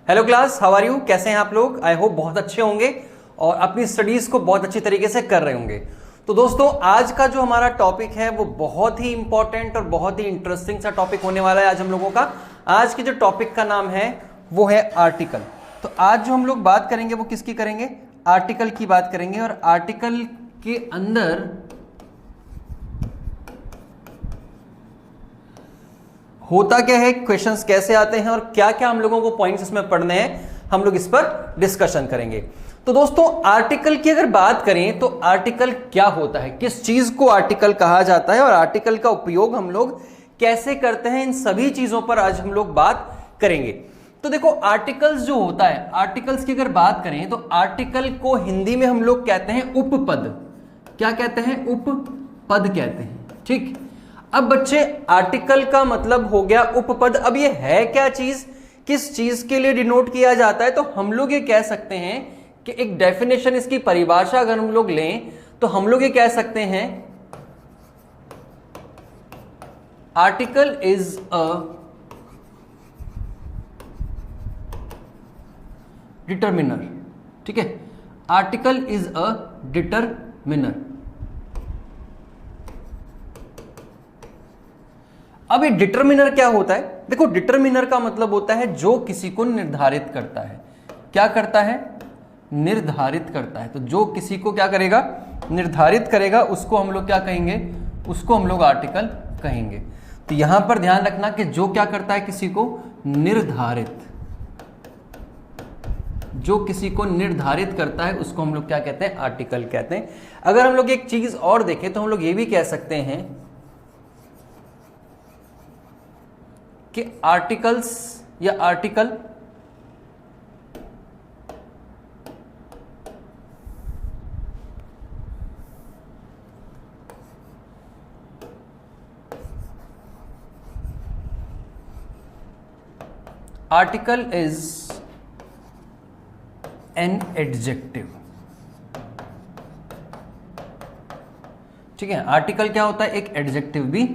Hello class, how are you? कैसे हैं आप लोग? आई होप बहुत अच्छे होंगे और अपनी स्टडीज को बहुत अच्छी तरीके से कर रहे होंगे। तो दोस्तों, आज का जो हमारा टॉपिक है वो बहुत ही इंपॉर्टेंट और बहुत ही इंटरेस्टिंग सा टॉपिक होने वाला है आज हम लोगों का। आज के जो टॉपिक का नाम है वो है आर्टिकल। तो आज जो हम लोग बात करेंगे वो किसकी करेंगे? आर्टिकल की बात करेंगे। और आर्टिकल के अंदर होता क्या है, क्वेश्चंस कैसे आते हैं और क्या क्या हम लोगों को पॉइंट्स इसमें पढ़ने हैं, हम लोग इस पर डिस्कशन करेंगे। तो दोस्तों, आर्टिकल की अगर बात करें तो आर्टिकल क्या होता है, किस चीज को आर्टिकल कहा जाता है और आर्टिकल का उपयोग हम लोग कैसे करते हैं, इन सभी चीजों पर आज हम लोग बात करेंगे। तो देखो, आर्टिकल्स जो होता है, आर्टिकल्स की अगर बात करें तो आर्टिकल को हिंदी में हम लोग कहते हैं उपपद। क्या कहते हैं? उपपद कहते हैं। ठीक। अब बच्चे, आर्टिकल का मतलब हो गया उपपद। अब ये है क्या चीज, किस चीज के लिए डिनोट किया जाता है? तो हम लोग ये कह सकते हैं कि एक डेफिनेशन, इसकी परिभाषा अगर हम लोग लें तो हम लोग ये कह सकते हैं आर्टिकल इज अ डिटरमिनर। ठीक है, आर्टिकल इज अ डिटरमिनर। अब ये डिटरमिनर क्या होता है? देखो, डिटरमिनर का मतलब होता है जो किसी को निर्धारित करता है। क्या करता है? निर्धारित करता है। तो जो किसी को क्या करेगा? निर्धारित करेगा, उसको हम लोग क्या कहेंगे? उसको हम लोग आर्टिकल कहेंगे। तो यहां पर ध्यान रखना कि जो क्या करता है, किसी को निर्धारित, जो किसी को निर्धारित करता है उसको हम लोग क्या कहते हैं? आर्टिकल कहते हैं। अगर हम लोग एक चीज और देखें तो हम लोग ये भी कह सकते हैं कि आर्टिकल्स या article article is an adjective. ठीक है, आर्टिकल क्या होता है? एक एडजेक्टिव भी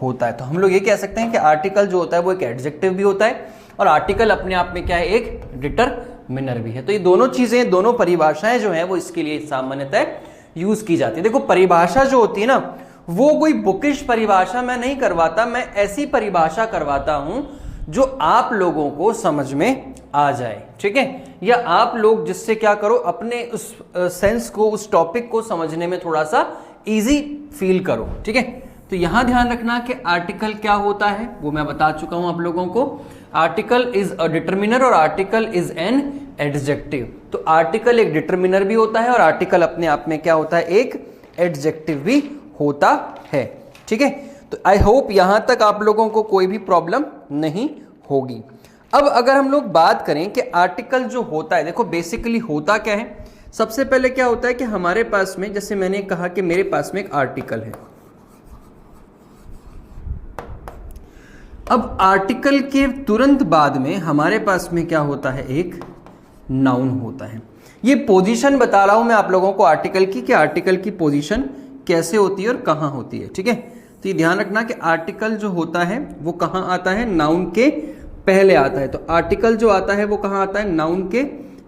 होता है। तो हम लोग ये कह सकते हैं कि आर्टिकल जो होता है वो एक एडजेक्टिव भी होता है और आर्टिकल अपने आप में क्या है? एक डिटरमिनर भी है। तो ये दोनों चीजें, दोनों परिभाषाएं जो है वो इसके लिए सामान्यतः यूज की जाती है। देखो, परिभाषा जो होती है ना, वो कोई बुकिश परिभाषा मैं नहीं करवाता, मैं ऐसी परिभाषा करवाता हूं जो आप लोगों को समझ में आ जाए। ठीक है, या आप लोग जिससे क्या करो, अपने उस सेंस को, उस टॉपिक को समझने में थोड़ा सा इजी फील करो। ठीक है, तो यहां ध्यान रखना कि आर्टिकल क्या होता है वो मैं बता चुका हूं आप लोगों को। आर्टिकल इज अ डिटरमिनर और आर्टिकल इज एन एडजेक्टिव। तो आर्टिकल एक डिटरमिनर भी होता है और आर्टिकल अपने आप में क्या होता है? एक एडजेक्टिव भी होता है। ठीक है, तो आई होप यहां तक आप लोगों को कोई भी प्रॉब्लम नहीं होगी। अब अगर हम लोग बात करें कि आर्टिकल जो होता है, देखो बेसिकली होता क्या है। सबसे पहले क्या होता है कि हमारे पास में, जैसे मैंने कहा कि मेरे पास में एक आर्टिकल है। अब आर्टिकल के तुरंत बाद में हमारे पास में क्या होता है? एक नाउन होता है। ये पोजीशन बता रहा हूं मैं आप लोगों को आर्टिकल की, कि आर्टिकल की पोजीशन कैसे होती है और कहां होती है। ठीक है, तो ये ध्यान रखना कि आर्टिकल जो होता है वो कहां आता है? नाउन के पहले आता है। तो आर्टिकल जो आता है वो कहां आता है? नाउन के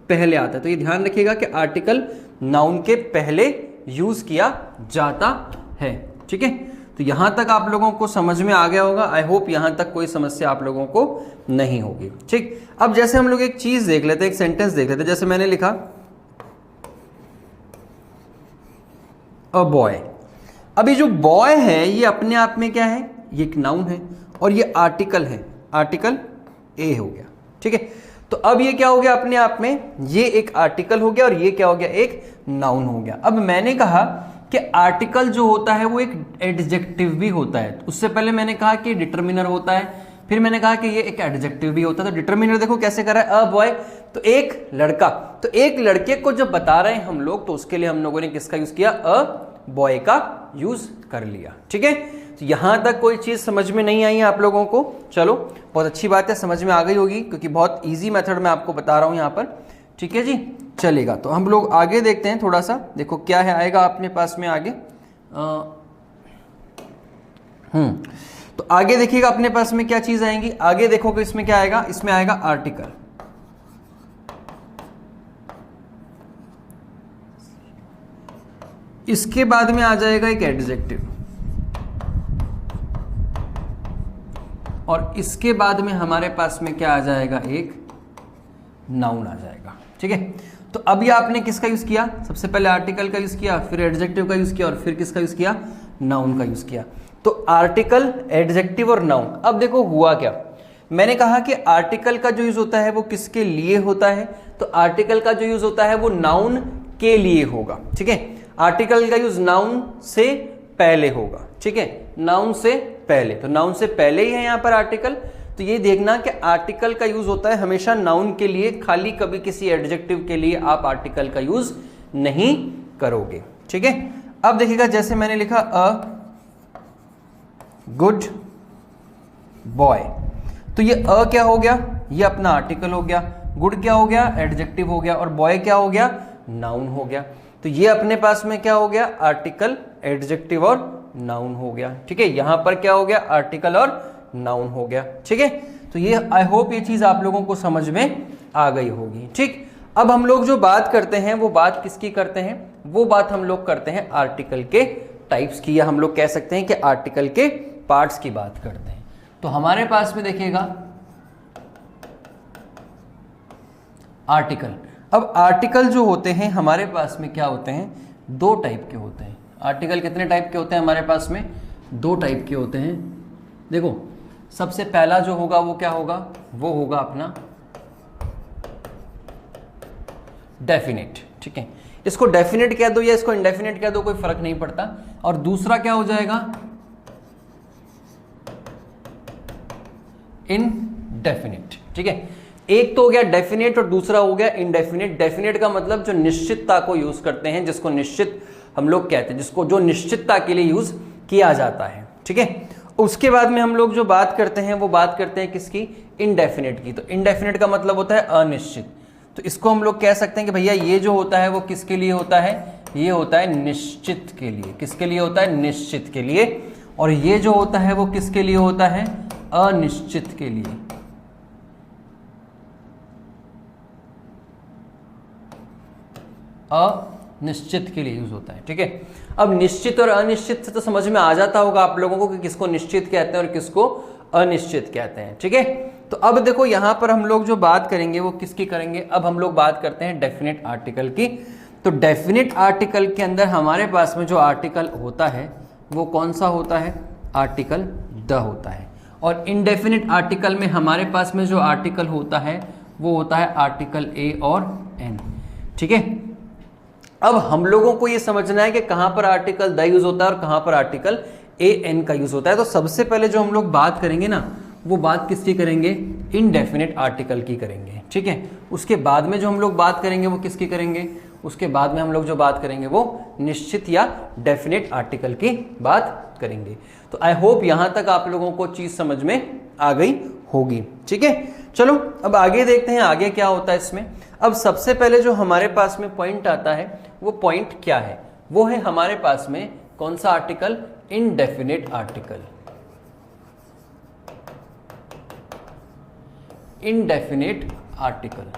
पहले आता है। तो ये ध्यान रखिएगा कि आर्टिकल नाउन के पहले यूज किया जाता है। ठीक है, तो यहां तक आप लोगों को समझ में आ गया होगा। आई होप यहां तक कोई समस्या आप लोगों को नहीं होगी। ठीक, अब जैसे हम लोग एक चीज देख लेते हैं, एक सेंटेंस देख लेते हैं। जैसे मैंने लिखा अ बॉय। अभी जो बॉय है ये अपने आप में क्या है? ये एक नाउन है और ये आर्टिकल है। आर्टिकल ए हो गया। ठीक है, तो अब ये क्या हो गया? अपने आप में ये एक आर्टिकल हो गया और ये क्या हो गया? एक नाउन हो गया। अब मैंने कहा कि आर्टिकल जो होता है वो एक एडजेक्टिव भी होता है। उससे पहले मैंने कहा कि डिटरमिनर होता है, फिर मैंने कहा कि ये एक एडजेक्टिव भी होता है। तो डिटरमिनर देखो कैसे कर रहा है? अ बॉय, तो एक लड़का। तो एक लड़के को जब बता रहे हैं हम लोग, तो उसके लिए हम लोगों ने किसका यूज किया? अ बॉय का यूज कर लिया। ठीक है, तो यहां तक कोई चीज समझ में नहीं आई है आप लोगों को? चलो, बहुत अच्छी बात है, समझ में आ गई होगी, क्योंकि बहुत ईजी मेथड में आपको बता रहा हूं यहां पर। ठीक है जी, चलेगा। तो हम लोग आगे देखते हैं थोड़ा सा। देखो क्या है, आएगा अपने पास में आगे। तो आगे देखिएगा अपने पास में क्या चीज आएंगी। आगे देखोगे इसमें क्या आएगा? इसमें आएगा आर्टिकल। इसके बाद में आ जाएगा एक एडजेक्टिव, और इसके बाद में हमारे पास में क्या आ जाएगा, एक नाउन आ जाएगा। ठीक है, तो अभी आपने किसका यूज किया, सबसे पहले आर्टिकल का यूज किया, फिर एडजेक्टिव का यूज किया, और फिर किसका यूज किया, नाउन का यूज किया। तो आर्टिकल, एडजेक्टिव और नाउन। अब देखो हुआ क्या, मैंने कहा कि आर्टिकल का जो यूज होता है वो किसके लिए होता है, तो आर्टिकल का जो यूज होता है वो नाउन के लिए होगा। ठीक है, आर्टिकल का यूज नाउन से पहले होगा। ठीक है, नाउन से पहले, तो नाउन से पहले ही है यहां पर आर्टिकल। तो ये देखना कि आर्टिकल का यूज होता है हमेशा नाउन के लिए, खाली कभी किसी एडजेक्टिव के लिए आप आर्टिकल का यूज नहीं करोगे। ठीक है, अब देखिएगा जैसे मैंने लिखा अ गुड बॉय, तो ये अ क्या हो गया, ये अपना आर्टिकल हो गया, गुड क्या हो गया, एडजेक्टिव हो गया, और बॉय क्या हो गया, नाउन हो गया। तो ये अपने पास में क्या हो गया, आर्टिकल, एडजेक्टिव और नाउन हो गया। ठीक है, यहां पर क्या हो गया, आर्टिकल और नाउन हो गया। ठीक है, तो ये आई होप ये चीज आप लोगों को समझ में आ गई होगी। ठीक, अब हम लोग जो बात करते हैं वो बात किसकी करते हैं, वो बात हम लोग करते हैं आर्टिकल के टाइप्स की, या हम लोग कह सकते हैं कि आर्टिकल के पार्ट्स की बात करते हैं। तो हमारे पास में देखिएगा आर्टिकल। अब आर्टिकल जो होते हैं हमारे पास में क्या होते हैं, दो टाइप के होते हैं। आर्टिकल कितने टाइप के होते हैं हमारे पास में, दो टाइप के होते हैं। देखो सबसे पहला जो होगा वो क्या होगा, वो होगा अपना डेफिनेट। ठीक है, इसको डेफिनेट कह दो या इसको इंडेफिनेट कह दो, कोई फर्क नहीं पड़ता। और दूसरा क्या हो जाएगा, इनडेफिनेट। ठीक है, एक तो हो गया डेफिनेट और दूसरा हो गया इनडेफिनेट। डेफिनेट का मतलब जो निश्चितता को यूज करते हैं, जिसको निश्चित हम लोग कहते हैं, जिसको जो निश्चितता के लिए यूज किया जाता है। ठीक है, उसके बाद में हम लोग जो बात करते हैं वो बात करते हैं किसकी, इनडेफिनेट की। तो इनडेफिनेट का मतलब होता है अनिश्चित। तो इसको हम लोग कह सकते हैं कि भैया ये जो होता है वो किसके लिए होता है, ये होता है निश्चित के लिए। किसके लिए होता है, निश्चित के लिए। और ये जो होता है वो किसके लिए होता है, अनिश्चित के लिए। अनिश्चित के लिए यूज होता है। ठीक है, अब निश्चित और अनिश्चित से तो समझ में आ जाता होगा आप लोगों को कि किसको निश्चित कहते हैं और किसको अनिश्चित कहते हैं। ठीक है, तो अब देखो यहां पर हम लोग जो बात करेंगे वो किसकी करेंगे, अब हम लोग बात करते हैं डेफिनेट आर्टिकल की। तो डेफिनेट आर्टिकल के अंदर हमारे पास में जो आर्टिकल होता है वो कौन सा होता है, आर्टिकल द होता है। और इनडेफिनेट आर्टिकल में हमारे पास में जो आर्टिकल होता है वो होता है आर्टिकल ए और एन। ठीक है, अब हम लोगों को ये समझना है कि कहां पर आर्टिकल द यूज होता है और कहां पर आर्टिकल ए एन का यूज होता है। तो सबसे पहले जो हम लोग बात करेंगे ना, वो बात किसकी करेंगे, इनडेफिनेट आर्टिकल की करेंगे। ठीक है, उसके बाद में जो हम लोग बात करेंगे वो किसकी करेंगे, उसके बाद में हम लोग जो बात करेंगे वो निश्चित या डेफिनेट आर्टिकल की बात करेंगे। तो आई होप यहां तक आप लोगों को चीज समझ में आ गई होगी। ठीक है, चलो अब आगे देखते हैं आगे क्या होता है इसमें। अब सबसे पहले जो हमारे पास में पॉइंट आता है वो पॉइंट क्या है, वो है हमारे पास में कौन सा article, indefinite article. Indefinite article.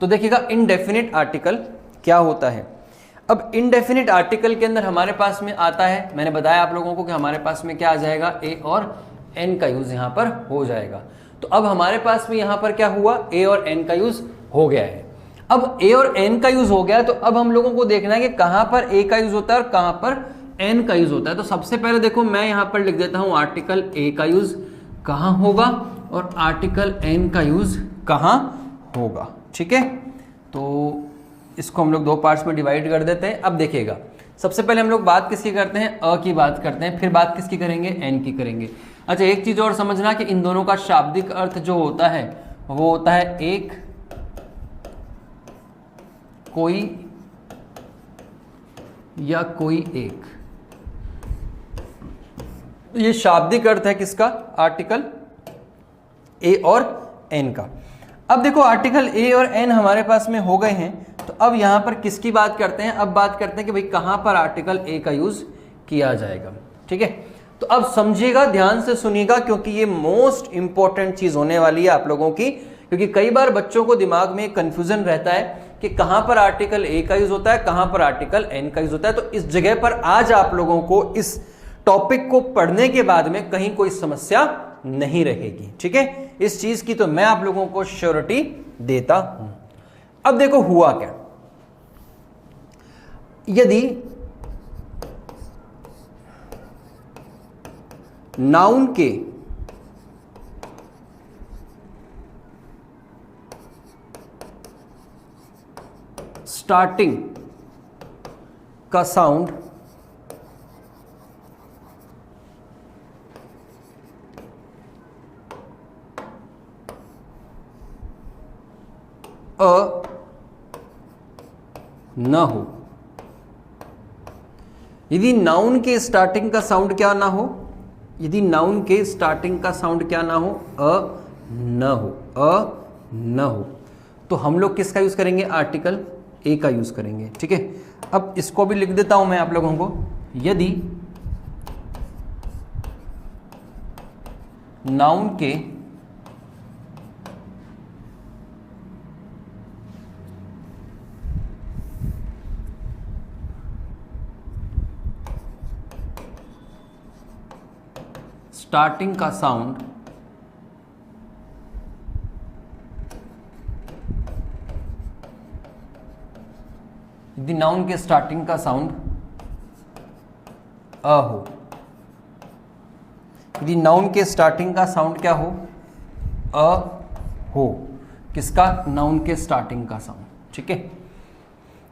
तो देखिएगा इनडेफिनेट आर्टिकल क्या होता है। अब इनडेफिनेट आर्टिकल के अंदर हमारे पास में आता है, मैंने बताया आप लोगों को कि हमारे पास में क्या आ जाएगा, ए और एन का यूज यहां पर हो जाएगा। तो अब हमारे पास में यहां पर क्या हुआ, ए और एन का यूज हो गया है। अब ए और एन का यूज हो गया तो अब हम लोगों को देखना है कि कहां पर ए का यूज होता है और कहां पर एन का यूज होता है। तो सबसे पहले देखो मैं यहां पर लिख देता हूं आर्टिकल ए का यूज कहां होगा और आर्टिकल एन का यूज कहां होगा। ठीक है, तो इसको हम लोग दो पार्ट्स में डिवाइड कर देते हैं। अब देखिएगा सबसे पहले हम लोग बात किसकी करते हैं, अ की बात करते हैं, फिर बात किसकी करेंगे, एन की करेंगे। अच्छा, एक चीज और समझना कि इन दोनों का शाब्दिक अर्थ जो होता है वो होता है एक, कोई या कोई एक। ये शाब्दिक अर्थ है किसका, आर्टिकल ए और एन का। अब देखो आर्टिकल ए और एन हमारे पास में हो गए हैं, तो अब यहां पर किसकी बात करते हैं, अब बात करते हैं कि भाई कहां पर आर्टिकल ए का यूज किया जाएगा। ठीक है, तो अब समझिएगा, ध्यान से सुनिएगा, क्योंकि ये मोस्ट इंपॉर्टेंट चीज होने वाली है आप लोगों की। क्योंकि कई बार बच्चों को दिमाग में कंफ्यूजन रहता है कि कहां पर आर्टिकल ए का यूज होता है, कहां पर आर्टिकल एन का यूज होता है। तो इस जगह पर आज आप लोगों को इस टॉपिक को पढ़ने के बाद में कहीं कोई समस्या नहीं रहेगी, ठीक है। इस चीज की तो मैं आप लोगों को श्योरिटी देता हूं। अब देखो हुआ क्या, यदि नाउन के स्टार्टिंग का साउंड अ न हो, यदि नाउन के स्टार्टिंग का साउंड क्या ना हो, यदि नाउन के स्टार्टिंग का साउंड क्या ना हो, अ न हो, अ न हो, तो हम लोग किसका यूज करेंगे, आर्टिकल ए का यूज करेंगे, ठीक है। अब इसको भी लिख देता हूं मैं आप लोगों को, यदि नाउन के स्टार्टिंग का साउंड यदि नाउन के स्टार्टिंग का साउंड अ हो, यदि नाउन के स्टार्टिंग का साउंड क्या हो, अ हो, किसका, नाउन के स्टार्टिंग का साउंड, ठीक है।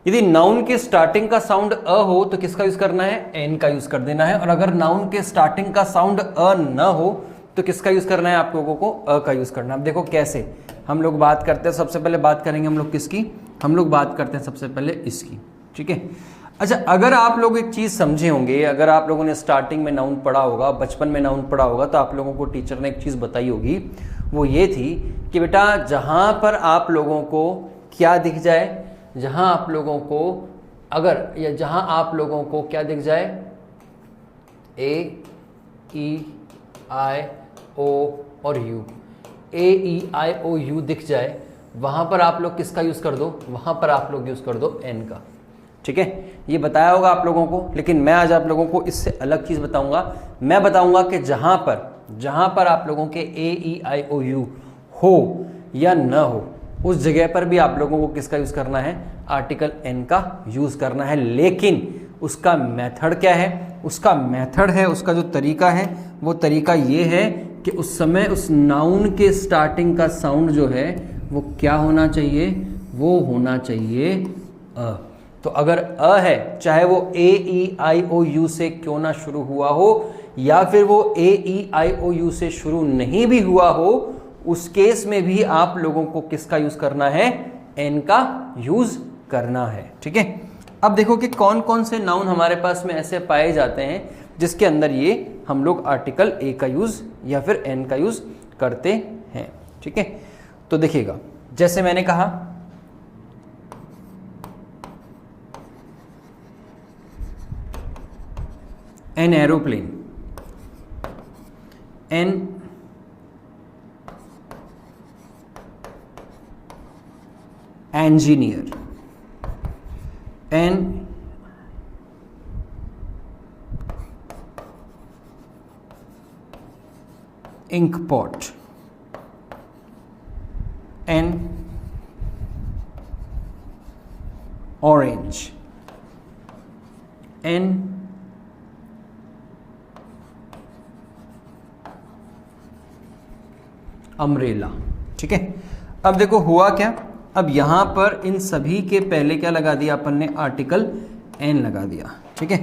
यदि नाउन के स्टार्टिंग का साउंड अ हो तो किसका यूज करना है, एन का यूज कर देना है। और अगर नाउन के स्टार्टिंग का साउंड अ न हो तो किसका यूज करना है, आप लोगों को अ का यूज करना है। अब देखो कैसे हम लोग बात करते हैं, सबसे पहले बात करेंगे हम लोग किसकी, हम लोग बात करते हैं सबसे पहले इसकी, ठीक है। अच्छा, अगर आप लोग एक चीज समझे होंगे, अगर आप लोगों ने स्टार्टिंग में नाउन पढ़ा होगा, बचपन में नाउन पढ़ा होगा, तो आप लोगों को टीचर ने एक चीज बताई होगी, वो ये थी कि बेटा जहां पर आप लोगों को क्या दिख जाए, जहां आप लोगों को अगर या जहां आप लोगों को क्या दिख जाए, ए ई आई ओ और you, A E I O you दिख जाए, वहां पर आप लोग किसका यूज कर दो, वहां पर आप लोग यूज कर दो एन का, ठीक है। ये बताया होगा आप लोगों को, लेकिन मैं आज आप लोगों को इससे अलग चीज बताऊंगा। मैं बताऊंगा कि जहां पर आप लोगों के ए ई आई ओ यू हो या न हो, उस जगह पर भी आप लोगों को किसका यूज करना है, आर्टिकल एन का यूज करना है। लेकिन उसका मेथड क्या है, उसका मेथड है, उसका जो तरीका है वो तरीका ये है कि उस समय उस नाउन के स्टार्टिंग का साउंड जो है वो क्या होना चाहिए, वो होना चाहिए अ। तो अगर अ है, चाहे वो ए ई आई ओ यू से क्यों ना शुरू हुआ हो, या फिर वो ए ई आई ओ यू से शुरू नहीं भी हुआ हो, उस केस में भी आप लोगों को किसका यूज करना है, एन का यूज करना है, ठीक है। अब देखो कि कौन कौन से नाउन हमारे पास में ऐसे पाए जाते हैं जिसके अंदर ये हम लोग आर्टिकल ए का यूज या फिर एन का यूज करते हैं, ठीक है। तो देखिएगा, जैसे मैंने कहा an aeroplane, an engineer, an ink pot, an orange, an umbrella, ठीक है। अब देखो हुआ क्या, अब यहां पर इन सभी के पहले क्या लगा दिया अपन ने, आर्टिकल एन लगा दिया, ठीक है।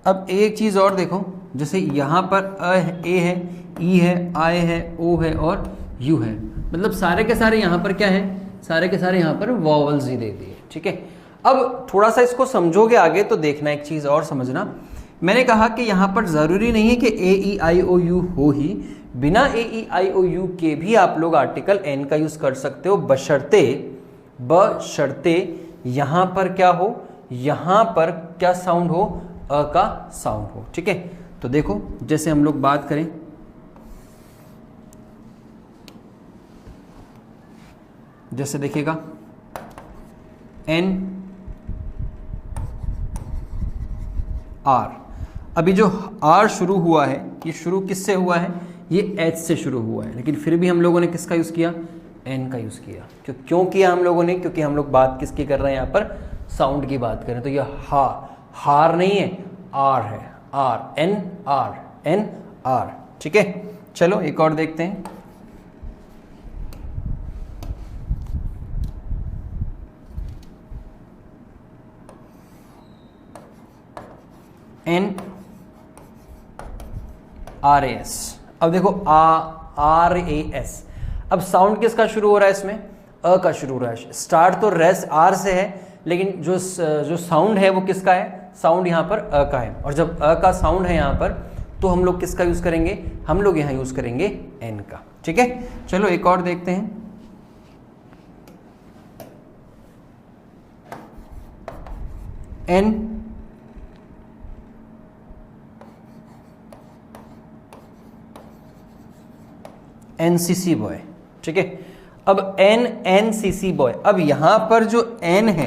अब एक चीज और देखो, जैसे यहां पर अ है, ए है, ई है, आई है, ओ है और यू है, मतलब सारे के सारे यहां पर क्या है, सारे के सारे यहां पर वॉवल्स ही दे दिए, ठीक है। अब थोड़ा सा इसको समझोगे आगे तो देखना, एक चीज और समझना, मैंने कहा कि यहां पर जरूरी नहीं है कि ए ई आई ओ यू हो ही, बिना ए ई आई ओ यू के भी आप लोग आर्टिकल एन का यूज कर सकते हो, बशर्ते यहां पर क्या हो, यहां पर क्या साउंड हो, अ का साउंड हो, ठीक है। तो देखो जैसे हम लोग बात करें, जैसे देखिएगा एन आर। अभी जो आर शुरू हुआ है ये शुरू किससे हुआ है, ये एच से शुरू हुआ है, लेकिन फिर भी हम लोगों ने किसका यूज किया, एन का यूज किया। क्यों किया हम लोगों ने, क्योंकि हम लोग बात किसकी कर रहे हैं यहाँ पर, साउंड की बात कर रहे हैं। तो ये हार नहीं है, आर है, आर एन आर। ठीक है, चलो एक और देखते हैं। An R S. अब देखो आर ए एस। अब साउंड किसका शुरू हो रहा है इसमें, अ का शुरू हो रहा है। स्टार्ट तो रेस आर से है, लेकिन जो साउंड है वो किसका है, साउंड यहाँ पर अ का है। और जब अ का साउंड है यहाँ पर तो हम लोग किसका यूज करेंगे, हम लोग यहाँ यूज करेंगे एन का। ठीक है, चलो एक और देखते हैं। An NCC boy. ठीक है, अब एनसीसी बॉय। अब यहां पर जो एन है,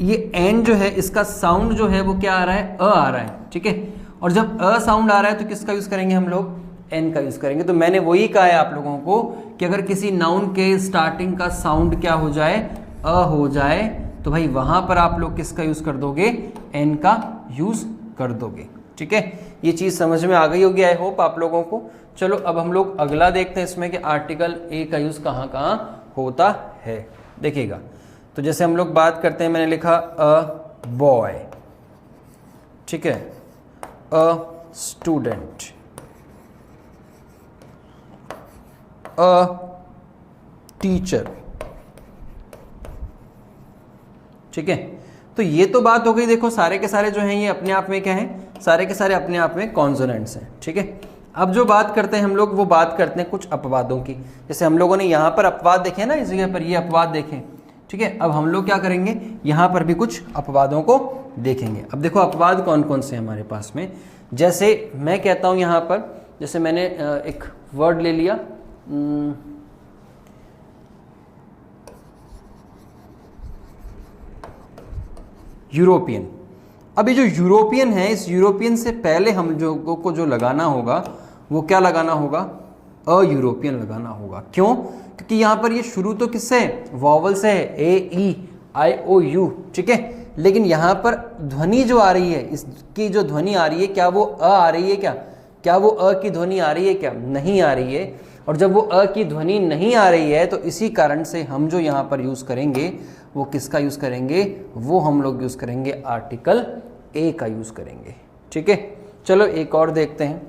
ये एन जो है इसका साउंड जो है वो क्या आ रहा है, अ आ रहा है। ठीक है, और जब अ साउंड आ रहा है तो किसका यूज करेंगे हम लोग, एन का यूज करेंगे। तो मैंने वही कहा है आप लोगों को कि अगर किसी नाउन के स्टार्टिंग का साउंड क्या हो जाए, अ हो जाए, तो भाई वहां पर आप लोग किसका यूज कर दोगे, एन का यूज कर दोगे। ठीक है, ये चीज समझ में आ गई होगी आई होप आप लोगों को। चलो अब हम लोग अगला देखते हैं इसमें कि आर्टिकल ए का यूज कहाँ कहाँ होता है। देखिएगा, तो जैसे हम लोग बात करते हैं, मैंने लिखा अ बॉय, ठीक है, अ स्टूडेंट, अ टीचर। ठीक है, तो ये तो बात हो गई। देखो सारे के सारे जो हैं ये अपने आप में क्या हैं, सारे के सारे अपने आप में कॉन्सोनेंट्स हैं। ठीक है, अब जो बात करते हैं हम लोग वो बात करते हैं कुछ अपवादों की। जैसे हम लोगों ने यहाँ पर अपवाद देखे ना, इस जगह पर ये अपवाद देखें। ठीक है, अब हम लोग क्या करेंगे, यहाँ पर भी कुछ अपवादों को देखेंगे। अब देखो अपवाद कौन कौन से हैं हमारे पास में। जैसे मैं कहता हूँ यहाँ पर, जैसे मैंने एक वर्ड ले लिया, यूरोपियन। अभी जो यूरोपियन है, इस यूरोपियन से पहले हम को जो लगाना होगा वो क्या लगाना होगा, अ यूरोपियन लगाना होगा। क्यों, क्योंकि यहाँ पर ये शुरू तो किससे है, वॉवल से है, ए ई आई ओ यू। ठीक है, लेकिन यहाँ पर ध्वनि जो आ रही है, इसकी जो ध्वनि आ रही है, क्या वो अ आ रही है, क्या वो अ की ध्वनि आ रही है, क्या नहीं आ रही है। और जब वो अ की ध्वनि नहीं आ रही है तो इसी कारण से हम जो यहाँ पर यूज करेंगे वो किसका यूज करेंगे, वो हम लोग यूज करेंगे आर्टिकल ए का यूज करेंगे। ठीक है, चलो एक और देखते हैं।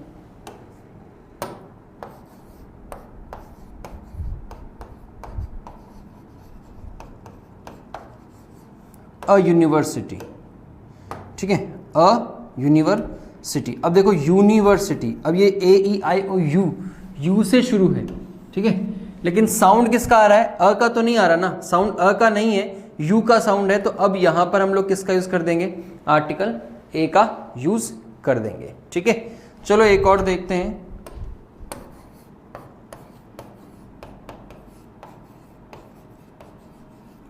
A university. ठीक है, अ यूनिवर्सिटी। अब देखो यूनिवर्सिटी, अब ये ए ई आई ओ यू से शुरू है। ठीक है, लेकिन साउंड किसका आ रहा है, अ का तो नहीं आ रहा ना, साउंड अ का नहीं है, यू का साउंड है। तो अब यहां पर हम लोग किसका यूज कर देंगे, आर्टिकल ए का यूज कर देंगे। ठीक है, चलो एक और देखते हैं।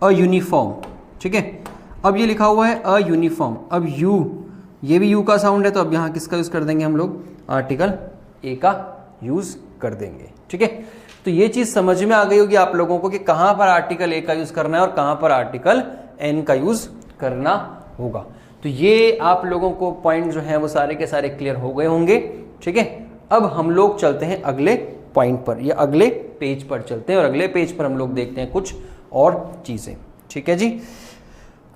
A uniform. ठीक है, अब ये लिखा हुआ है अ यूनिफॉर्म। अब यू, ये भी यू का साउंड है, तो अब यहां किसका यूज कर देंगे हम लोग, आर्टिकल ए का यूज कर देंगे। ठीक है, तो ये चीज समझ में आ गई होगी आप लोगों को कि कहां पर आर्टिकल ए का यूज करना है और कहां पर आर्टिकल एन का यूज करना होगा। तो ये आप लोगों को पॉइंट जो है वो सारे के सारे क्लियर हो गए होंगे। ठीक है, अब हम लोग चलते हैं अगले पॉइंट पर, या अगले पेज पर चलते हैं और अगले पेज पर हम लोग देखते हैं कुछ और चीजें। ठीक है जी,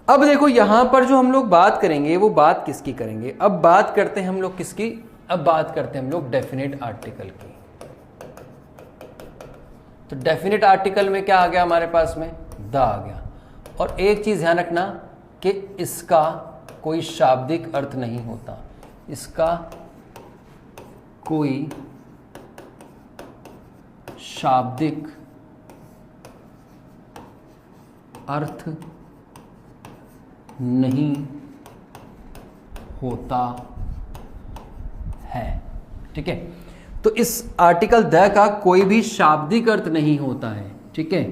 अब देखो यहां पर जो हम लोग बात करेंगे वो बात किसकी करेंगे, अब बात करते हैं हम लोग किसकी, अब बात करते हैं हम लोग डेफिनेट आर्टिकल की। तो डेफिनेट आर्टिकल में क्या आ गया हमारे पास में, द आ गया। और एक चीज ध्यान रखना कि इसका कोई शाब्दिक अर्थ नहीं होता, इसका कोई शाब्दिक अर्थ नहीं होता है। ठीक है, तो इस आर्टिकल द का कोई भी शाब्दिक अर्थ नहीं होता है। ठीक है,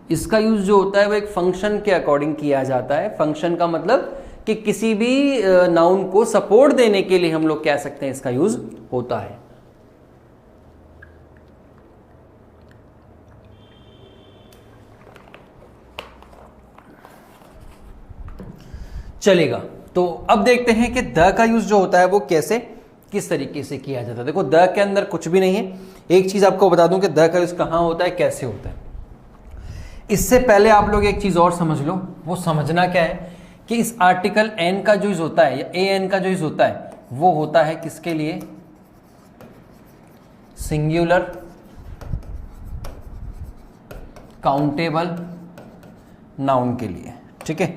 इसका यूज जो होता है वो एक फंक्शन के अकॉर्डिंग किया जाता है। फंक्शन का मतलब कि किसी भी नाउन को सपोर्ट देने के लिए हम लोग कह सकते हैं इसका यूज होता है। चलेगा, तो अब देखते हैं कि द का यूज जो होता है वो कैसे किस तरीके से किया जाता है। देखो द के अंदर कुछ भी नहीं है। एक चीज आपको बता दूं कि द का यूज कहां होता है, कैसे होता है। इससे पहले आप लोग एक चीज और समझ लो। वो समझना क्या है कि इस आर्टिकल एन का जो यूज होता है या ए एन का जो यूज होता है वो होता है किसके लिए, सिंगुलर काउंटेबल नाउन के लिए। ठीक है,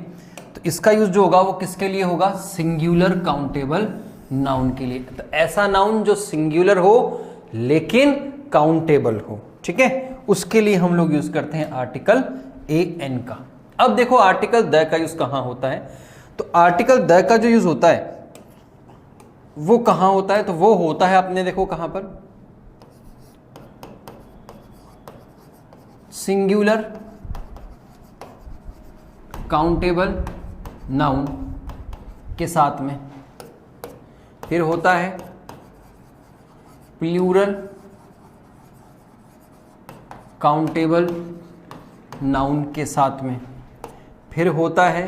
तो इसका यूज जो होगा वो किसके लिए होगा, सिंगुलर काउंटेबल नाउन के लिए। तो ऐसा नाउन जो सिंगुलर हो लेकिन काउंटेबल हो, ठीक है, उसके लिए हम लोग यूज करते हैं आर्टिकल ए एन का। अब देखो आर्टिकल द का यूज कहां होता है, तो आर्टिकल द का जो यूज होता है वो कहां होता है, तो वो होता है अपने देखो कहां पर, सिंगुलर काउंटेबल नाउन के साथ में। फिर होता है प्लूरल काउंटेबल नाउन के साथ में। फिर होता है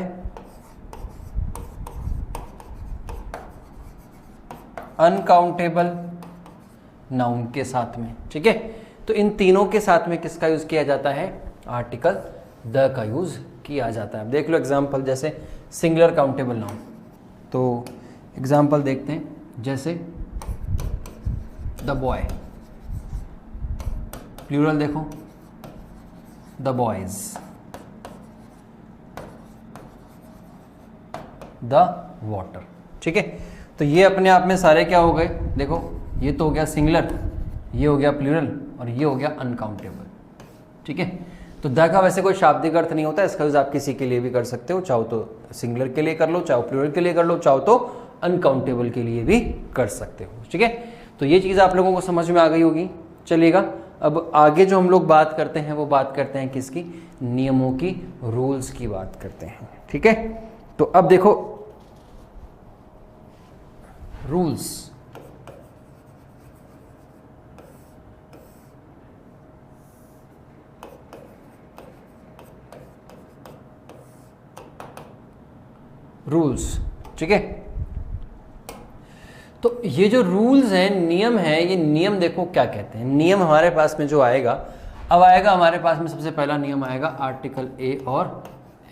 अनकाउंटेबल नाउन के साथ में। ठीक है, तो इन तीनों के साथ में किसका यूज किया जाता है, आर्टिकल द का यूज किया जाता है। अब देख लो एग्जांपल, जैसे सिंगुलर काउंटेबल नाउन, तो एग्जांपल देखते हैं, जैसे द बॉय, प्लूरल देखो द बॉयज, द वाटर। ठीक है, तो ये अपने आप में सारे क्या हो गए, देखो ये तो हो गया सिंगुलर, ये हो गया प्लूरल और ये हो गया अनकाउंटेबल। ठीक है, तो द का वैसे कोई शाब्दिक अर्थ नहीं होता, इसका यूज आप किसी के लिए भी कर सकते हो, चाहो तो सिंगुलर के लिए कर लो, चाहो प्लूरल के लिए कर लो, चाहो तो अनकाउंटेबल के लिए भी कर सकते हो। ठीक है, तो ये चीज़ आप लोगों को समझ में आ गई होगी। चलिएगा, अब आगे जो हम लोग बात करते हैं वो बात करते हैं किसकी, नियमों की, रूल्स की बात करते हैं। ठीक है, तो अब देखो रूल्स, रूल्स। ठीक है, तो ये जो रूल्स हैं, नियम है, ये नियम देखो क्या कहते हैं। नियम हमारे पास में जो आएगा, अब आएगा हमारे पास में सबसे पहला नियम आएगा आर्टिकल ए और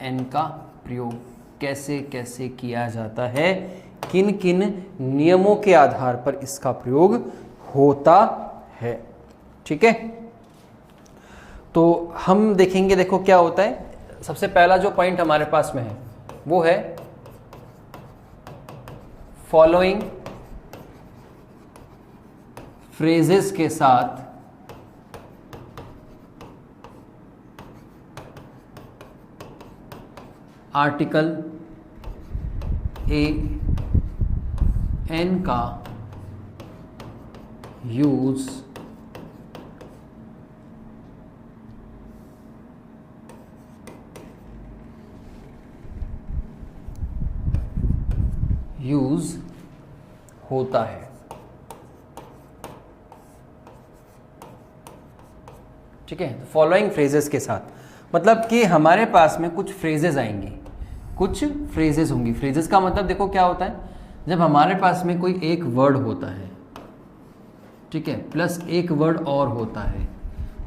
एन का प्रयोग कैसे कैसे किया जाता है, किन किन नियमों के आधार पर इसका प्रयोग होता है। ठीक है, तो हम देखेंगे, देखो क्या होता है। सबसे पहला जो पॉइंट हमारे पास में है वो है फॉलोइंग फ्रेजेस के साथ आर्टिकल ए एन का यूज होता है। ठीक है, तो फॉलोइंग फ्रेजेस के साथ मतलब कि हमारे पास में कुछ फ्रेजेस आएंगे, कुछ फ्रेजेस होंगी। फ्रेजेस का मतलब देखो क्या होता है, जब हमारे पास में कोई एक वर्ड होता है, ठीक है, प्लस एक वर्ड और होता है,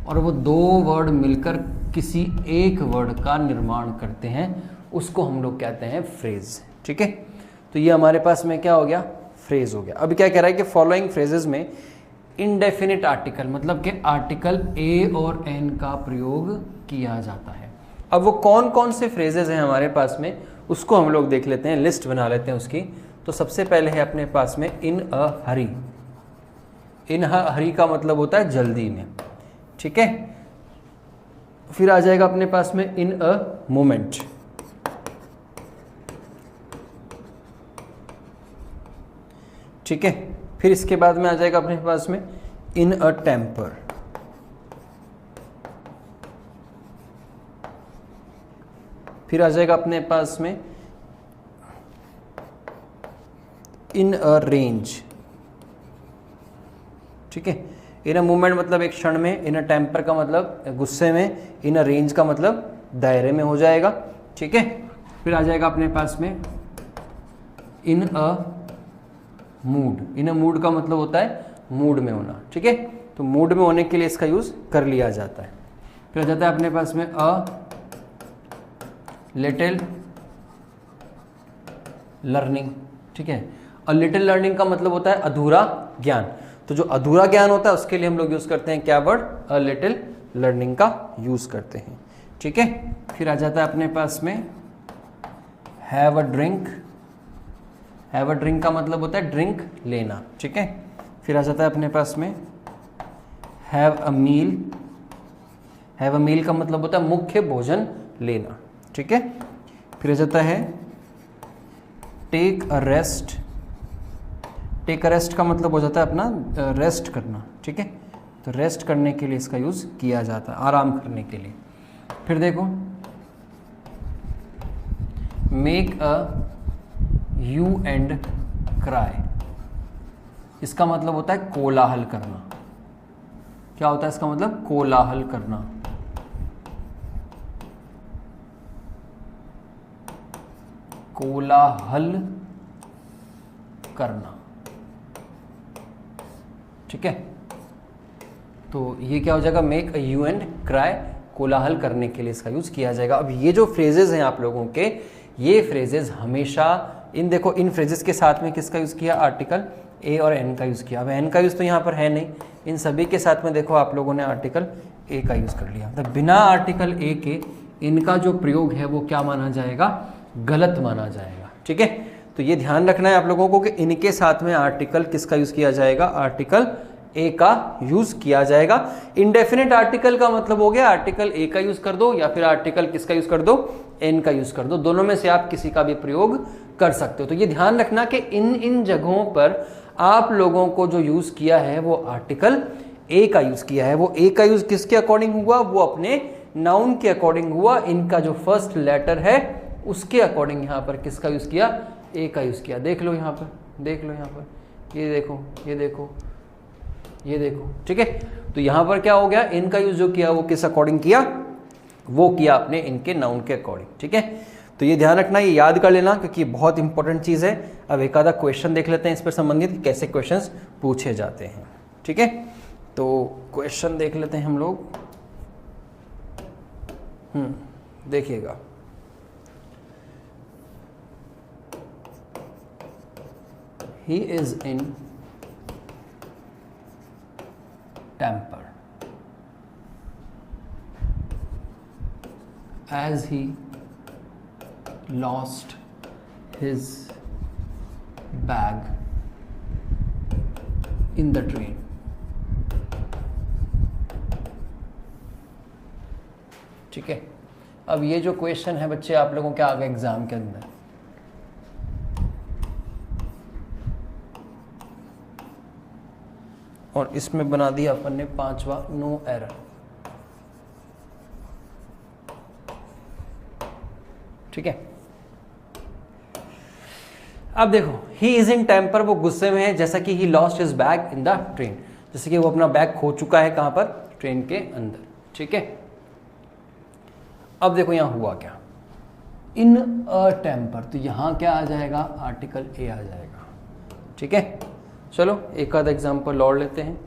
और वो दो वर्ड मिलकर किसी एक वर्ड का निर्माण करते हैं, उसको हम लोग कहते हैं फ्रेज। ठीक है, तो ये हमारे पास में क्या हो गया, फ्रेज हो गया। अब क्या कह रहा है कि फॉलोइंग फ्रेजेस में इनडेफिनिट आर्टिकल, मतलब कि आर्टिकल ए और एन का प्रयोग किया जाता है। अब वो कौन कौन से फ्रेजेस हैं हमारे पास में, उसको हम लोग देख लेते हैं, लिस्ट बना लेते हैं उसकी। तो सबसे पहले है अपने पास में इन अ हरी। इन अ हरी का मतलब होता है जल्दी में। ठीक है, फिर आ जाएगा अपने पास में इन अ मोमेंट। ठीक है, फिर इसके बाद में आ जाएगा अपने पास में इन अ टेम्पर। फिर आ जाएगा अपने पास में इन अ रेंज, ठीक है। इन अ मूवमेंट मतलब एक क्षण में, इन अ टेम्पर का मतलब गुस्से में, इन अ रेंज का मतलब दायरे में हो जाएगा, ठीक है। फिर आ जाएगा अपने पास में इन अ मूड। इन अ मूड का मतलब होता है मूड में होना, ठीक है। तो मूड में होने के लिए इसका यूज कर लिया जाता है। फिर आ जाता है अपने पास में अ लिटिल लर्निंग, ठीक है। अ लिटिल लर्निंग का मतलब होता है अधूरा ज्ञान। तो जो अधूरा ज्ञान होता है उसके लिए हम लोग यूज करते हैं क्या वर्ड, अ लिटिल लर्निंग का यूज करते हैं, ठीक है। फिर आ जाता है अपने पास में have a drink. Have a drink का मतलब होता है ड्रिंक लेना, ठीक है। फिर आ जाता है अपने पास में have a meal. Have a मील का मतलब होता है मुख्य भोजन लेना, ठीक है। फिर आ जाता है take a rest. Take a rest का मतलब हो जाता है अपना रेस्ट करना, ठीक है। तो रेस्ट करने के लिए इसका यूज किया जाता है, आराम करने के लिए। फिर देखो make a you and cry. इसका मतलब होता है कोलाहल करना। क्या होता है इसका मतलब, कोलाहल करना। कोलाहल करना, ठीक है। तो ये क्या हो जाएगा, make a you and cry, कोलाहल करने के लिए इसका यूज किया जाएगा। अब ये जो फ्रेजेस हैं आप लोगों के, ये फ्रेजेस हमेशा इन देखो इन फ्रेजेस के साथ में किसका यूज किया, आर्टिकल ए और एन का यूज किया। अब एन का यूज तो यहाँ पर है नहीं, इन सभी के साथ में देखो आप लोगों ने आर्टिकल ए का यूज कर लिया। तो बिना आर्टिकल ए के इनका जो प्रयोग है वो क्या माना जाएगा, गलत माना जाएगा, ठीक है। तो ये ध्यान रखना है आप लोगों को कि इनके साथ में आर्टिकल किसका यूज किया जाएगा, आर्टिकल ए का यूज किया जाएगा। इंडेफिनिट आर्टिकल का मतलब हो गया आर्टिकल ए का यूज कर दो या फिर आर्टिकल किसका यूज कर दो, एन का यूज कर दो। दोनों में से आप किसी का भी प्रयोग कर सकते हो। तो ये ध्यान रखना कि इन जगहों पर आप लोगों को जो यूज किया है वो आर्टिकल ए का यूज किया है। वो ए का यूज किसके अकॉर्डिंग हुआ, वो अपने नाउन के अकॉर्डिंग हुआ। इनका जो फर्स्ट लेटर है उसके अकॉर्डिंग यहाँ पर किसका यूज किया, ए का यूज किया। देख लो यहाँ पर, देख लो यहाँ पर, ये देखो, ये देखो, ये देखो, ठीक है। तो यहां पर क्या हो गया, इनका यूज जो किया वो किस अकॉर्डिंग किया, वो किया अपने इनके नाउन के अकॉर्डिंग, ठीक है। तो ये ध्यान रखना, ये याद कर लेना क्योंकि बहुत इंपॉर्टेंट चीज है। अब एक आधा क्वेश्चन देख लेते हैं इस पर संबंधित, कैसे क्वेश्चंस पूछे जाते हैं, ठीक है। तो क्वेश्चन देख लेते हैं हम लोग। देखिएगा, he is in temper as he lost his bag in the train. ठीक है। अब ये जो क्वेश्चन है बच्चे आप लोगों के आगे एग्जाम के अंदर, और इसमें बना दिया अपन ने 5वां नो एरर, ठीक है। अब देखो ही इज इन टेम्पर, वो गुस्से में है, जैसा कि he lost his bag in the train, जैसे कि वो अपना बैग खो चुका है कहां पर, ट्रेन के अंदर, ठीक है। अब देखो यहां हुआ क्या, इन अ टेम्पर, तो यहां क्या आ जाएगा, आर्टिकल ए आ जाएगा, ठीक है। चलो एक आध एग्जाम्पल और लेते हैं।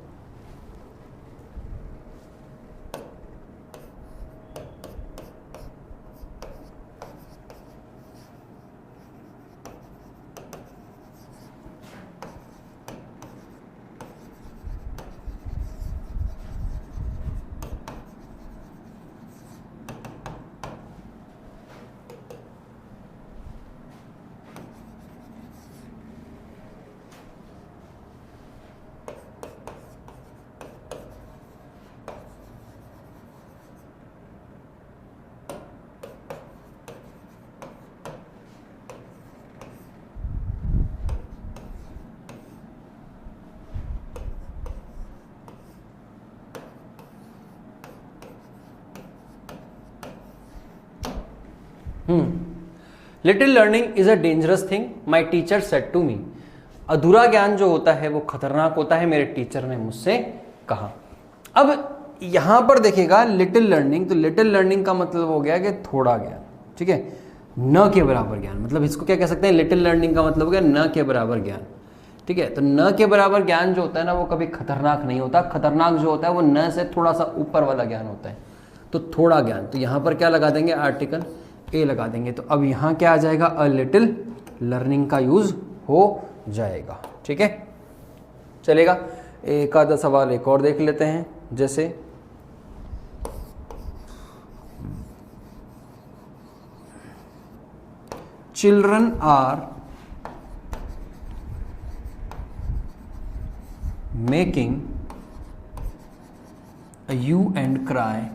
Little learning is a dangerous thing my teacher said to me. अधूरा ज्ञान जो होता है वो खतरनाक होता है, मेरे टीचर ने मुझसे कहा। अब यहां पर देखिएगा लिटिल लर्निंग, तो लिटिल लर्निंग का मतलब हो गया कि थोड़ा ज्ञान, ठीक है, न के बराबर ज्ञान, मतलब इसको क्या कह सकते हैं, लिटिल लर्निंग का मतलब हो गया न के बराबर ज्ञान, ठीक है। तो न के बराबर ज्ञान जो होता है ना वो कभी खतरनाक नहीं होता, खतरनाक जो होता है वो न से थोड़ा सा ऊपर वाला ज्ञान होता है। तो थोड़ा ज्ञान, तो यहां पर क्या लगा देंगे, आर्टिकल ए लगा देंगे। तो अब यहां क्या आ जाएगा, अ लिटिल लर्निंग का यूज हो जाएगा, ठीक है, चलेगा। एक आधा सवाल एक और देख लेते हैं, जैसे children are making a hue and cry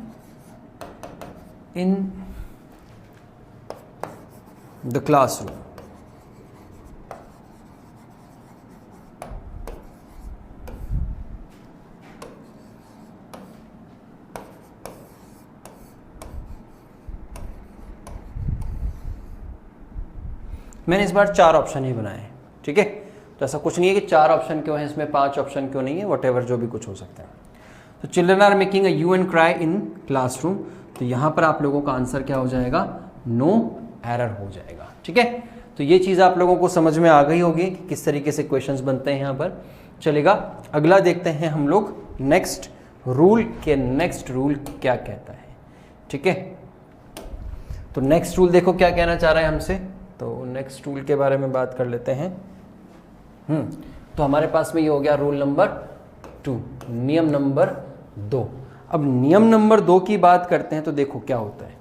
in the classroom. मैंने इस बार 4 ऑप्शन ही बनाए, ठीक है। तो ऐसा कुछ नहीं है कि 4 ऑप्शन क्यों है इसमें, 5 ऑप्शन क्यों नहीं है, वटेवर जो भी कुछ हो सकता है। तो children are making a hue and cry in classroom, तो यहां पर आप लोगों का आंसर क्या हो जाएगा, नो एरर हो जाएगा, ठीक है। तो ये चीज आप लोगों को समझ में आ गई होगी कि किस तरीके से क्वेश्चंस बनते हैं यहां पर। चलेगा, अगला देखते हैं हम लोग नेक्स्ट रूल के, नेक्स्ट रूल क्या कहता है, ठीक है। तो नेक्स्ट रूल देखो क्या कहना चाह रहा है हमसे, तो नेक्स्ट रूल के बारे में बात कर लेते हैं। तो हमारे पास में ये हो गया रूल नंबर 2, नियम नंबर 2। अब नियम नंबर 2 की बात करते हैं, तो देखो क्या होता है।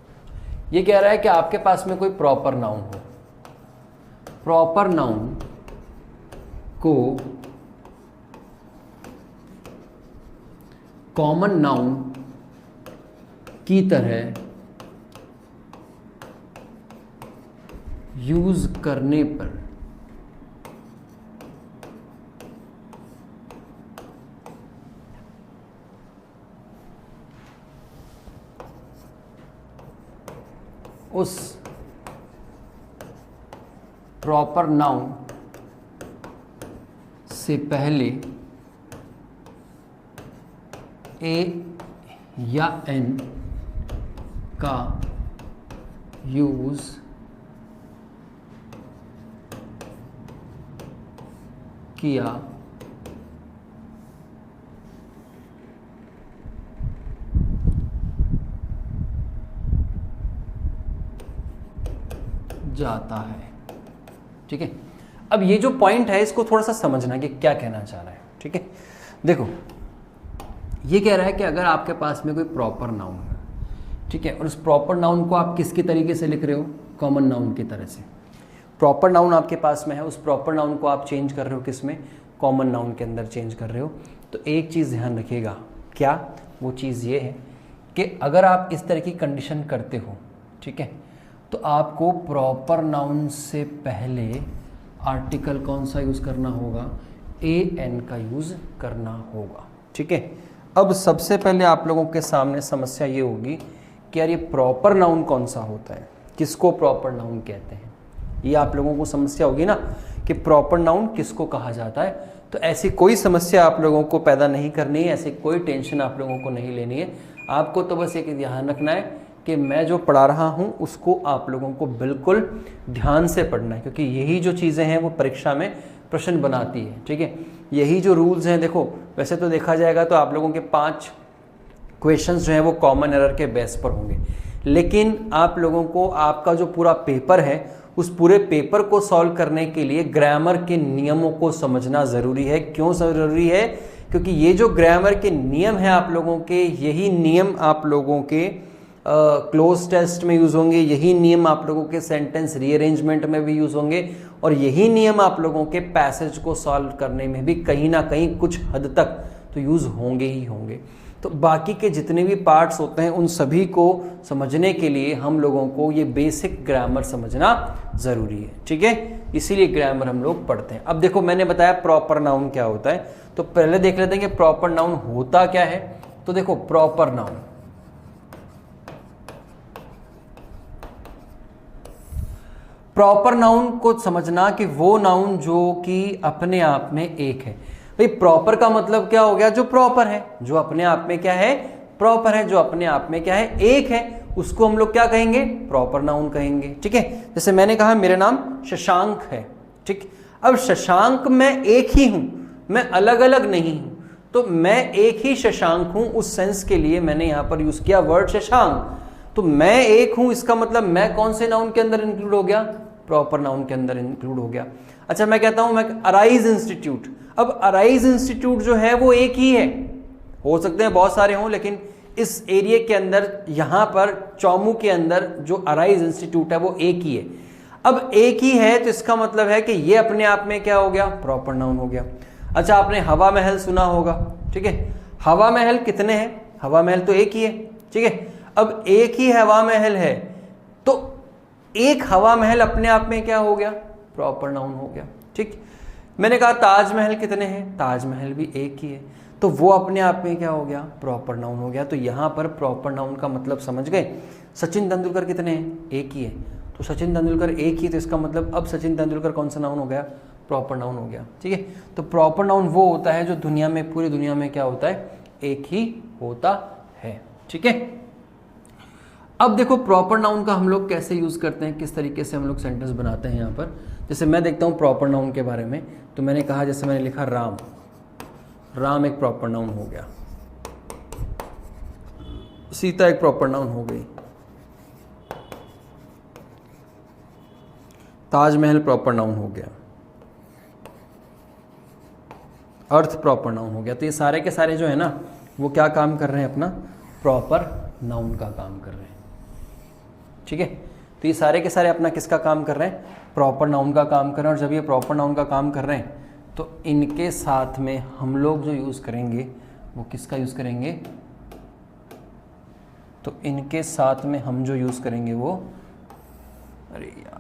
ये कह रहा है कि आपके पास में कोई प्रॉपर नाउन हो, प्रॉपर नाउन को कॉमन नाउन की तरह यूज करने पर उस प्रॉपर नाउन से पहले ए या एन का यूज किया जाता है, ठीक है। अब ये जो पॉइंट है इसको थोड़ा सा समझना कि क्या कहना चाह रहा है, ठीक है। देखो ये कह रहा है कि अगर आपके पास में कोई प्रॉपर नाउन है, ठीक है, और उस प्रॉपर नाउन को आप किसकी तरीके से लिख रहे हो, कॉमन नाउन की तरह से। प्रॉपर नाउन आपके पास में है, उस प्रॉपर नाउन को आप चेंज कर रहे हो किस में, कॉमन नाउन के अंदर चेंज कर रहे हो। तो एक चीज़ ध्यान रखिएगा, क्या वो चीज़ ये है कि अगर आप इस तरह की कंडीशन करते हो, ठीक है, तो आपको प्रॉपर नाउन से पहले आर्टिकल कौन सा यूज़ करना होगा, ए एन का यूज़ करना होगा, ठीक है। अब सबसे पहले आप लोगों के सामने समस्या ये होगी कि यार ये प्रॉपर नाउन कौन सा होता है, किसको प्रॉपर नाउन कहते हैं, ये आप लोगों को समस्या होगी ना कि प्रॉपर नाउन किसको कहा जाता है। तो ऐसी कोई समस्या आप लोगों को पैदा नहीं करनी है, ऐसी कोई टेंशन आप लोगों को नहीं लेनी है। आपको तो बस एक ध्यान रखना है कि मैं जो पढ़ा रहा हूँ उसको आप लोगों को बिल्कुल ध्यान से पढ़ना है, क्योंकि यही जो चीज़ें हैं वो परीक्षा में प्रश्न बनाती है, ठीक है। यही जो रूल्स हैं, देखो वैसे तो देखा जाएगा तो आप लोगों के 5 क्वेश्चंस जो हैं वो कॉमन एरर के बेस पर होंगे, लेकिन आप लोगों को आपका जो पूरा पेपर है उस पूरे पेपर को सॉल्व करने के लिए ग्रामर के नियमों को समझना ज़रूरी है। क्यों ज़रूरी है, क्योंकि ये जो ग्रामर के नियम हैं आप लोगों के, यही नियम आप लोगों के क्लोज टेस्ट में यूज़ होंगे, यही नियम आप लोगों के सेंटेंस रीअरेंजमेंट में भी यूज़ होंगे, और यही नियम आप लोगों के पैसेज को सॉल्व करने में भी कहीं ना कहीं कुछ हद तक तो यूज़ होंगे ही होंगे। तो बाकी के जितने भी पार्ट्स होते हैं उन सभी को समझने के लिए हम लोगों को ये बेसिक ग्रामर समझना ज़रूरी है, ठीक है। इसीलिए ग्रामर हम लोग पढ़ते हैं। अब देखो मैंने बताया प्रॉपर नाउन क्या होता है, तो पहले देख लेते हैं कि प्रॉपर नाउन होता क्या है। तो देखो प्रॉपर नाउन प्रॉपर नाउन को समझना कि वो नाउन जो कि अपने आप में एक है। भाई प्रॉपर का मतलब क्या हो गया? जो प्रॉपर है, जो अपने आप में क्या है? प्रॉपर है, जो अपने आप में क्या है? एक है, उसको हम लोग क्या कहेंगे? प्रॉपर नाउन कहेंगे। ठीक है, जैसे मैंने कहा मेरा नाम शशांक है। ठीक, अब शशांक मैं एक ही हूं, मैं अलग अलग नहीं हूं, तो मैं एक ही शशांक हूं, उस सेंस के लिए मैंने यहां पर यूज किया वर्ड शशांक। तो मैं एक हूं, इसका मतलब मैं कौन से नाउन के अंदर इंक्लूड हो गया? प्रॉपर नाउन के अंदर इंक्लूड हो गया। अच्छा, मैं कहता हूं मैं अराइज इंस्टीट्यूट। अब अराइज इंस्टीट्यूट जो है वो एक ही है, हो सकते हैं बहुत सारे हों, लेकिन इस एरिया के अंदर यहां पर चौमू के अंदर जो अराइज इंस्टीट्यूट है वो एक ही है। अब एक ही है तो इसका मतलब है कि ये अपने आप में क्या हो गया? प्रॉपर नाउन हो गया। अच्छा, आपने हवा महल सुना होगा। ठीक है, हवा महल कितने हैं? हवा महल तो एक ही है। ठीक है, अब एक ही हवा महल है तो एक हवा महल अपने आप में क्या हो गया? प्रॉपर नाउन हो गया। ठीक, मैंने कहा ताजमहल कितने हैं? ताजमहल भी एक ही है, तो वो अपने आप में क्या हो गया? प्रॉपर नाउन हो गया। तो यहां पर प्रॉपर नाउन का मतलब समझ गए। सचिन तेंदुलकर कितने हैं? एक ही है, तो सचिन तेंदुलकर एक ही, तो इसका मतलब अब सचिन तेंदुलकर कौन सा नाउन हो गया? प्रॉपर नाउन हो गया। ठीक है, तो प्रॉपर नाउन वो होता है जो दुनिया में, पूरी दुनिया में क्या होता है? एक ही होता है। ठीक है, अब देखो प्रॉपर नाउन का हम लोग कैसे यूज करते हैं, किस तरीके से हम लोग सेंटेंस बनाते हैं। यहाँ पर जैसे मैं देखता हूँ प्रॉपर नाउन के बारे में, तो मैंने कहा, जैसे मैंने लिखा राम, राम एक प्रॉपर नाउन हो गया। सीता एक प्रॉपर नाउन हो गई। ताजमहल प्रॉपर नाउन हो गया। अर्थ प्रॉपर नाउन हो गया। तो ये सारे के सारे जो है ना, वो क्या काम कर रहे हैं? अपना प्रॉपर नाउन का काम कर रहे हैं। ठीक है, तो ये सारे के सारे अपना किसका काम कर रहे हैं? प्रॉपर नाउन का काम कर रहे हैं। और जब ये प्रॉपर नाउन का काम कर रहे हैं तो इनके साथ में हम लोग जो यूज करेंगे वो किसका यूज करेंगे? तो इनके साथ में हम जो यूज करेंगे वो, अरे यार,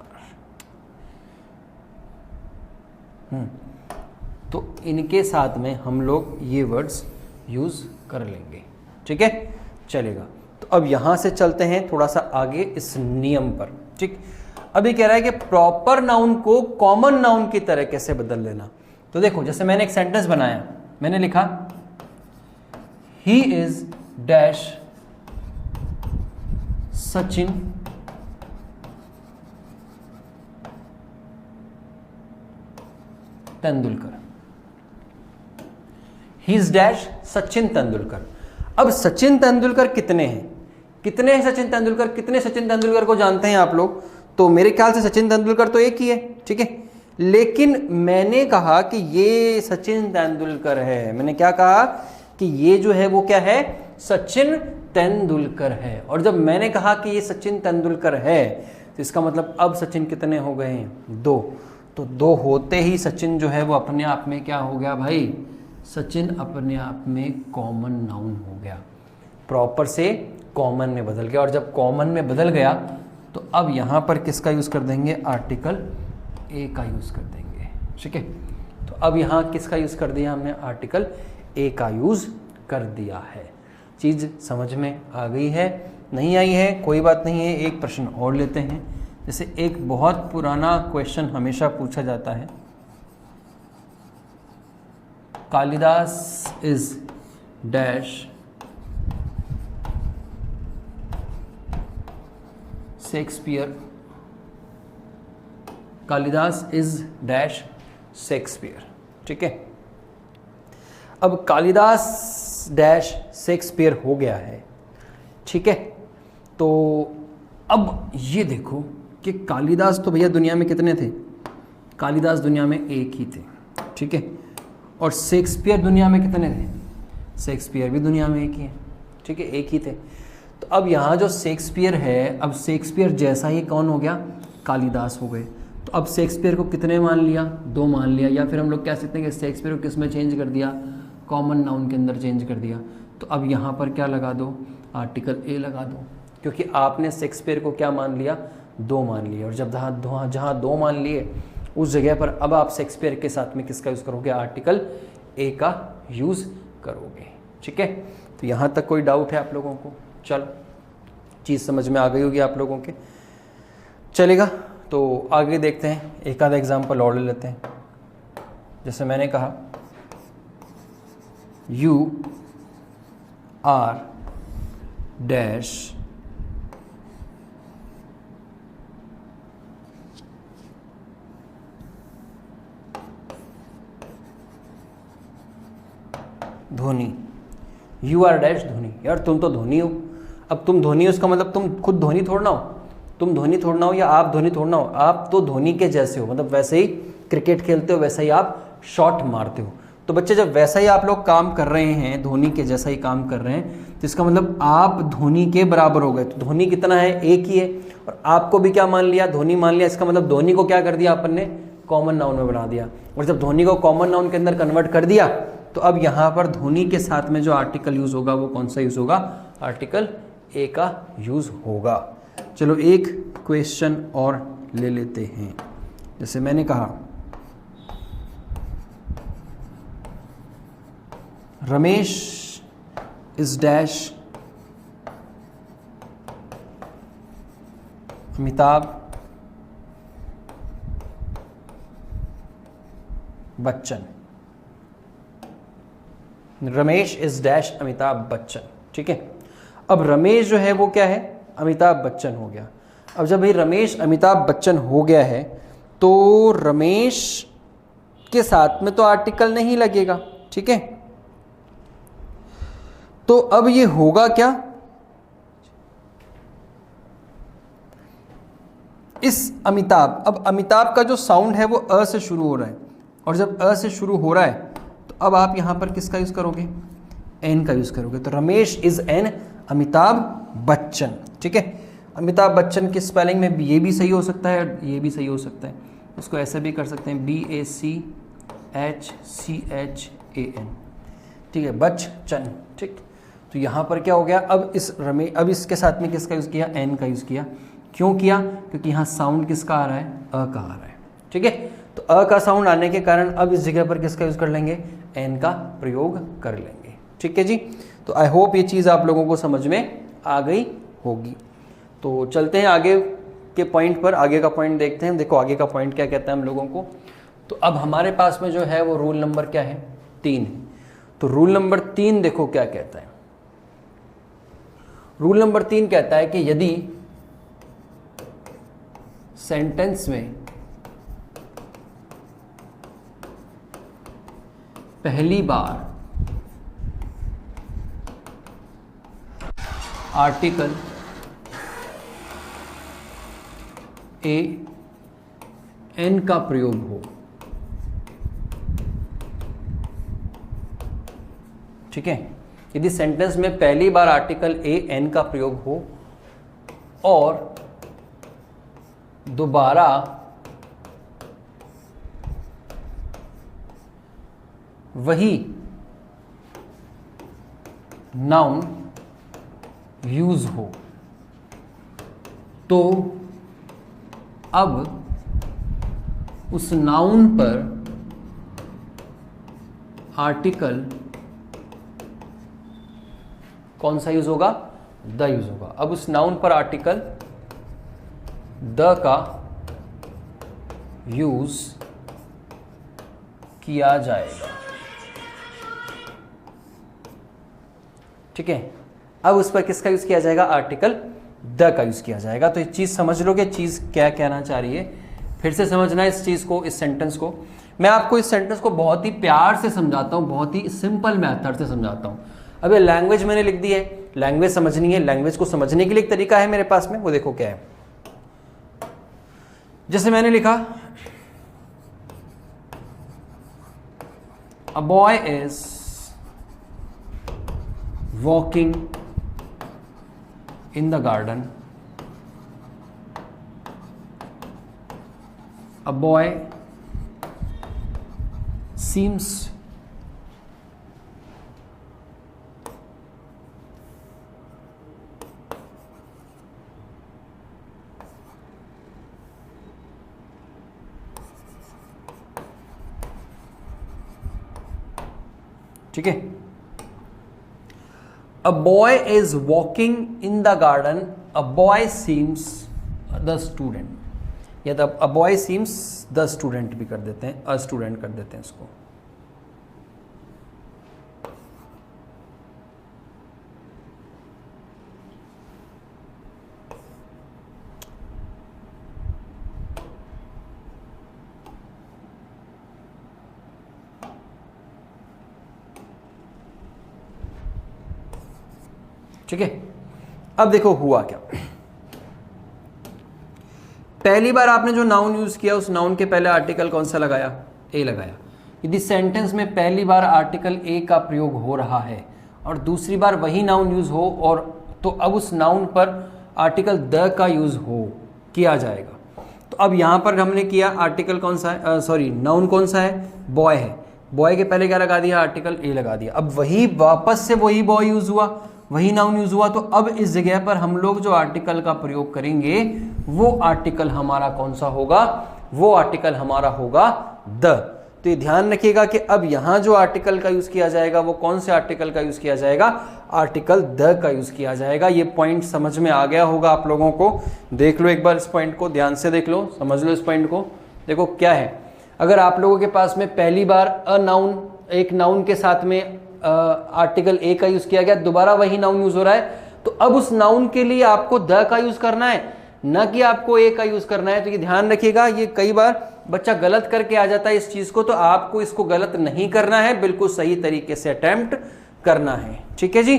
तो इनके साथ में हम लोग ये वर्ड्स यूज कर लेंगे। ठीक है, चलेगा। तो अब यहां से चलते हैं थोड़ा सा आगे इस नियम पर। ठीक, अभी कह रहा है कि प्रॉपर नाउन को कॉमन नाउन की तरह कैसे बदल लेना। तो देखो, जैसे मैंने एक सेंटेंस बनाया, मैंने लिखा he is dash Sachin Tendulkar. He is dash Sachin Tendulkar. अब सचिन तेंदुलकर कितने हैं? कितने हैं सचिन तेंदुलकर? कितने सचिन तेंदुलकर को जानते हैं आप लोग? तो मेरे ख्याल से सचिन तेंदुलकर तो एक ही है। ठीक है, लेकिन मैंने कहा कि ये सचिन तेंदुलकर है। मैंने क्या कहा? कि ये जो है वो क्या है? सचिन तेंदुलकर है। और जब मैंने कहा कि ये सचिन तेंदुलकर है तो इसका मतलब अब सचिन कितने हो गए हैं? 2। तो 2 होते ही सचिन जो है वो अपने आप में क्या हो गया भाई? सचिन अपने आप में कॉमन नाउन हो गया, प्रॉपर से कॉमन में बदल गया। और जब कॉमन में बदल गया तो अब यहाँ पर किसका यूज़ कर देंगे? आर्टिकल ए का यूज़ कर देंगे। ठीक है, तो अब यहाँ किसका यूज़ कर दिया हमने? आर्टिकल ए का यूज़ कर दिया है। चीज़ समझ में आ गई है? नहीं आई है कोई बात नहीं है, एक प्रश्न और लेते हैं। जैसे एक बहुत पुराना क्वेश्चन हमेशा पूछा जाता है, Kalidas is dash Shakespeare. Kalidas is dash Shakespeare. ठीक है, अब कालिदास डैश शेक्सपियर हो गया है। ठीक है, तो अब ये देखो कि कालिदास तो भैया दुनिया में कितने थे? कालिदास दुनिया में एक ही थे। ठीक है, और शेक्सपियर दुनिया में कितने थे? शेक्सपियर भी दुनिया में एक ही है। ठीक है, एक ही थे। तो अब यहाँ जो शेक्सपियर है, अब शेक्सपियर जैसा ही कौन हो गया? कालिदास हो गए। तो अब शेक्सपियर को कितने मान लिया? 2 मान लिया। या फिर हम लोग कह सकते हैं कि शेक्सपियर को किस में चेंज कर दिया? कॉमन नाउन के अंदर चेंज कर दिया। तो अब यहाँ पर क्या लगा दो? आर्टिकल ए लगा दो, क्योंकि आपने शेक्सपियर को क्या मान लिया? 2 मान लिया। और जब जहाँ 2 मान लिए उस जगह पर अब आप शेक्सपियर के साथ में किसका यूज़ करोगे? आर्टिकल ए का यूज़ करोगे। ठीक है, तो यहाँ तक कोई डाउट है आप लोगों को? चलो, चीज़ समझ में आ गई होगी आप लोगों के, चलेगा। तो आगे देखते हैं, एक आधा एग्जाम्पल और ले लेते हैं। जैसे मैंने कहा you are dash Dhoni, you are dash Dhoni. यार तुम तो धोनी हो। अब तुम धोनी हो इसका मतलब तुम खुद धोनी थोड़ना हो, तुम धोनी थोड़ना हो या आप धोनी थोड़ना हो, आप तो धोनी के जैसे हो, मतलब वैसे ही क्रिकेट खेलते हो, वैसे ही आप शॉट मारते हो। तो बच्चे जब वैसा ही आप लोग काम कर रहे हैं, धोनी के जैसा ही काम कर रहे हैं, तो इसका मतलब आप धोनी के बराबर हो गए। तो धोनी कितना है? एक ही है। और आपको भी क्या मान लिया? धोनी मान लिया। इसका मतलब धोनी को क्या कर दिया अपन ने? कॉमन नाउन में बना दिया। और जब धोनी को कॉमन नाउन के अंदर कन्वर्ट कर दिया तो अब यहाँ पर धोनी के साथ में जो आर्टिकल यूज होगा वो कौन सा यूज होगा? आर्टिकल ए का यूज होगा। चलो एक क्वेश्चन और ले लेते हैं। जैसे मैंने कहा Ramesh is dash Amitabh Bachchan. Ramesh is dash Amitabh Bachchan, ठीक है। अब रमेश जो है वो क्या है? अमिताभ बच्चन हो गया। अब जब भाई रमेश अमिताभ बच्चन हो गया है तो रमेश के साथ में तो आर्टिकल नहीं लगेगा, ठीक है। तो अब ये होगा क्या? इस अमिताभ, अब अमिताभ का जो साउंड है वो अ से शुरू हो रहा है, और जब अ से शुरू हो रहा है तो अब आप यहां पर किसका यूज करोगे? एन का यूज करोगे। तो रमेश इज एन अमिताभ बच्चन, ठीक है। अमिताभ बच्चन की स्पेलिंग में ये भी सही हो सकता है, ये भी सही हो सकता है। इसको ऐसे भी कर सकते हैं BACHCHAN, ठीक है, बच्चन, ठीक। तो यहाँ पर क्या हो गया? अब इसके साथ में किसका यूज़ किया? एन का यूज़ किया। क्यों किया? क्योंकि यहाँ साउंड किसका आ रहा है? अ का आ रहा है, ठीक है। तो अ का साउंड आने के कारण अब इस जगह पर किसका यूज़ कर लेंगे? एन का प्रयोग कर लेंगे, ठीक है जी। तो आई होप ये चीज़ आप लोगों को समझ में आ गई होगी। तो चलते हैं आगे के पॉइंट पर, आगे का पॉइंट देखते हैं। देखो आगे का पॉइंट क्या कहता है हम लोगों को। तो अब हमारे पास में जो है वो रूल नंबर क्या है? 3। तो रूल नंबर 3 देखो क्या कहता है। रूल नंबर 3 कहता है कि यदि सेंटेंस में पहली बार आर्टिकल ए एन का प्रयोग हो, ठीक है। यदि सेंटेंस में पहली बार आर्टिकल ए एन का प्रयोग हो और दोबारा वही नाउन यूज हो, तो अब उस नाउन पर आर्टिकल कौन सा यूज होगा? द यूज होगा। अब उस नाउन पर आर्टिकल द का यूज किया जाएगा, ठीक है। अब उस पर किसका यूज किया जाएगा? आर्टिकल द का यूज किया जाएगा। तो ये चीज समझ लोगे, चीज क्या कहना चाह रही है। फिर से समझना इस चीज को, इस सेंटेंस को। मैं आपको इस सेंटेंस को बहुत ही प्यार से समझाता हूं, बहुत ही सिंपल मेथड से समझाता हूं। अब ये लैंग्वेज मैंने लिख दी है, लैंग्वेज समझनी है। लैंग्वेज को समझने के लिए एक तरीका है मेरे पास में, वो देखो क्या है। जैसे मैंने लिखा a boy is walking in the garden, a boy seems ठीक है। A boy is walking in the garden. A boy seems the student. या the a boy seems the student भी कर देते हैं, अ स्टूडेंट कर देते हैं इसको। ठीक है, अब देखो हुआ क्या। पहली बार आपने जो नाउन यूज किया उस नाउन के पहले आर्टिकल कौन सा लगाया, ए लगाया। यदि सेंटेंस में पहली बार आर्टिकल ए का प्रयोग हो रहा है और दूसरी बार वही नाउन यूज हो और तो अब उस नाउन पर आर्टिकल द का यूज हो किया जाएगा। तो अब यहां पर हमने किया आर्टिकल कौन सा है, सॉरी नाउन कौन सा है, बॉय है। बॉय के पहले क्या लगा दिया, आर्टिकल ए लगा दिया। अब वही वापस से वही बॉय यूज हुआ, वही नाउन यूज हुआ। तो अब इस जगह पर हम लोग जो आर्टिकल का प्रयोग करेंगे वो आर्टिकल हमारा कौन सा होगा, वो आर्टिकल हमारा होगा द। तो ये ध्यान रखिएगा कि अब यहां जो आर्टिकल का यूज किया जाएगा वो कौन से आर्टिकल का यूज किया जाएगा, आर्टिकल द का यूज किया जाएगा। ये पॉइंट समझ में आ गया होगा आप लोगों को। देख लो एक बार इस पॉइंट को, ध्यान से देख लो, समझ लो इस पॉइंट को। देखो क्या है, अगर आप लोगों के पास में पहली बार अ नाउन, एक नाउन के साथ में आर्टिकल ए का यूज किया गया, दोबारा वही नाउन यूज हो रहा है, तो अब उस नाउन के लिए आपको द का यूज करना है, न कि आपको ए का यूज करना है। तो ये ध्यान रखिएगा, ये कई बार बच्चा गलत करके आ जाता है इस चीज को, तो आपको इसको गलत नहीं करना है, बिल्कुल सही तरीके से अटेम्प्ट करना है। ठीक है जी,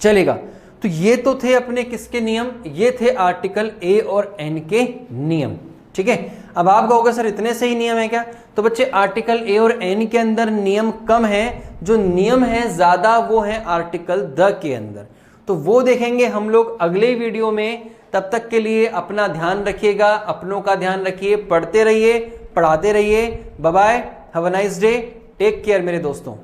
चलेगा। तो ये तो थे अपने किसके नियम, ये थे आर्टिकल ए और एन के नियम। ठीक है, अब आप कहोगे सर इतने से ही नियम है क्या, तो बच्चे आर्टिकल ए और एन के अंदर नियम कम है, जो नियम है ज्यादा वो है आर्टिकल द के अंदर। तो वो देखेंगे हम लोग अगले वीडियो में। तब तक के लिए अपना ध्यान रखिएगा, अपनों का ध्यान रखिए, पढ़ते रहिए, पढ़ाते रहिए। Bye bye, have a nice day, take care मेरे दोस्तों।